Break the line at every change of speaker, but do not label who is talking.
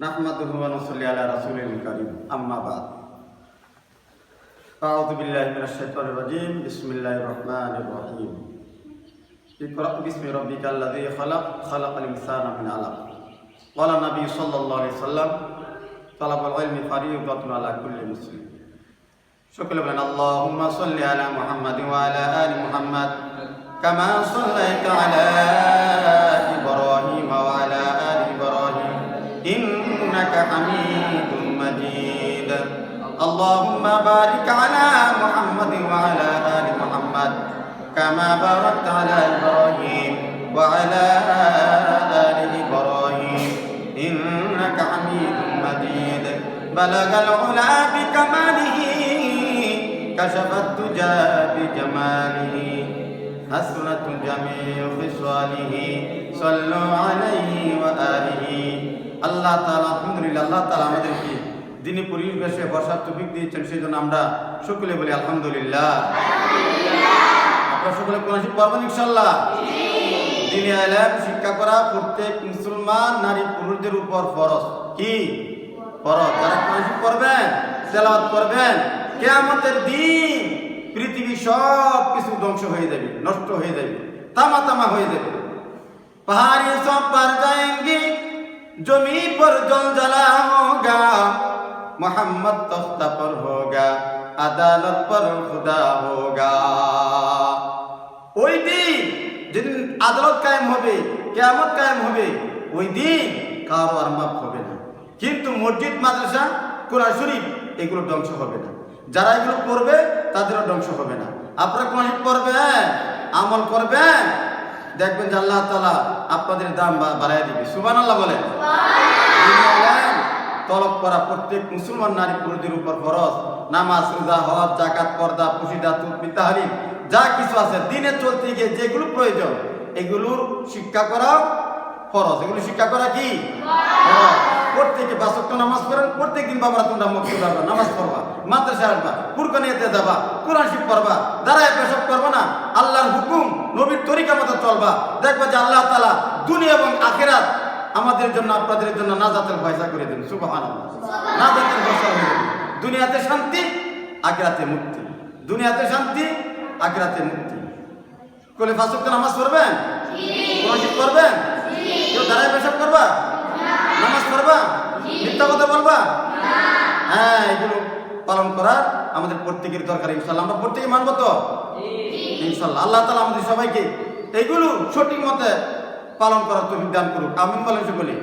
نحمده ونصلي على رسوله الكريم أما بعد أعوذ بالله من الشيطان الرجيم بسم الله الرحمن الرحيم اقرأ باسم ربك الذي خلق الإنسان من علق قال النبي صلى الله عليه وسلم طلب العلم فريضة على كل مسلم شكرا لنا اللهم صل على محمد وعلى آل محمد كما صليت على إبراهيم وعلى آل إبراهيم إنك حميد مجيد اللهم بارك على محمد وعلى آل محمد كما باركت على إبراهيم وعلى آل إبراهيم إنك حميد مجيد بلغ العلا بكماله كشف الدجى بجماله حسنة جميع خصاله صلوا عليه وآله আল্লাহ তাআলা আলহামদুলিল্লাহ আল্লাহ তাআলা আমাদেরকে দিনী পরিবেশে বসার তৌফিক দিয়েছেন, সেই জন্য আমরা সকলে বলি আলহামদুলিল্লাহ। আপনারা সকলে কোরআন শরীফ পড়বেন ইনশাআল্লাহ। দ্বীনি ইলম শিক্ষা করা প্রত্যেক মুসলমান নারী পুরুষদের উপর ফরজ। কি ফরজ? যারা কোরআন শরীফ পড়বেন, তেলাওয়াত করবেন, কিয়ামতের দিন পৃথিবী সব কিছু ধ্বংস হয়ে যাবে, নষ্ট হয়ে যাবে, তামা হয়ে যাবে। पहाड़ी सब पर जाएंगी, जमी पर जलजला होगा, मोहम्मद तख्ता पर होगा, अदालत पर खुदा होगा। ওই দিন যেদিন আদালত কায়েম হবে, কিয়ামত কায়েম হবে, ওই দিন কারো আর মাপ হবে না। কিন্তু মসজিদ, মাদ্রাসা, কোরআন শরীফ এগুলো ধ্বংস হবে না। যারা এগুলো করবে তাদেরও ধ্বংস হবে না। আপনারা কোরআন শরীফ পড়বেন, আমল করবেন, দেখবেন যে আল্লাহ তাআলা আপনাদের দাম বাড়ায় দিবে। সুবহানাল্লাহ বলেন। তলব করা প্রত্যেক মুসলমান নারী পুরুষদের উপর ফরজ। নামাজ, রোজা, হজ, যাকাত, পর্দা, পুশিদা, তুতবি, তাহরিম যা কিছু আছে দিনে চলতে গিয়ে যেগুলো প্রয়োজন এগুলোর শিক্ষা করা ফরজ। এগুলো শিক্ষা করা কি ফরজ। প্রত্যেকে 5 ওয়াক্ত নামাজ পড়েন, প্রত্যেকদিন বাবারা তোমরা মসজিদে যাবা, নামাজ পড়বা, মাদ্রাসায় আসবা, কুরবানিতে যাবা, কোরআন শরীফ পড়বা, দাঁড়ায় পেশাব করবা না, আল্লাহর হুকুম নবীর তরিকা মতো চলবা। দেখবা যে আল্লাহ তাআলা দুনিয়া এবং আখিরাত আমাদের জন্য আপনাদের জন্য নাজাতের ফয়সালা করে দেন। সুবহানাল্লাহ। নাজাতের ফয়সালা হয়ে যাবে। দুনিয়াতে শান্তি, আখিরাতে মুক্তি। দুনিয়াতে শান্তি, আখিরাতে মুক্তি। কোলে 5 ওয়াক্ত নামাজ পড়বেন, কোরআন শরীফ পড়বেন, কেউ দাঁড়ায় পেশাব করবা, নামাজ পড়বা, মিথ্যা কথা বলবা, হ্যাঁ, এগুলো পালন করা আমাদের প্রত্যেকের দরকার। ইনশাআল্লাহ আমরা প্রত্যেকে মানব তো ইনশাআল্লাহ। আল্লাহ তাআলা আমাদের সবাইকে এগুলো সঠিক মতে পালন করার তৌফিক দান করুক। আমিন বলেন সকলে।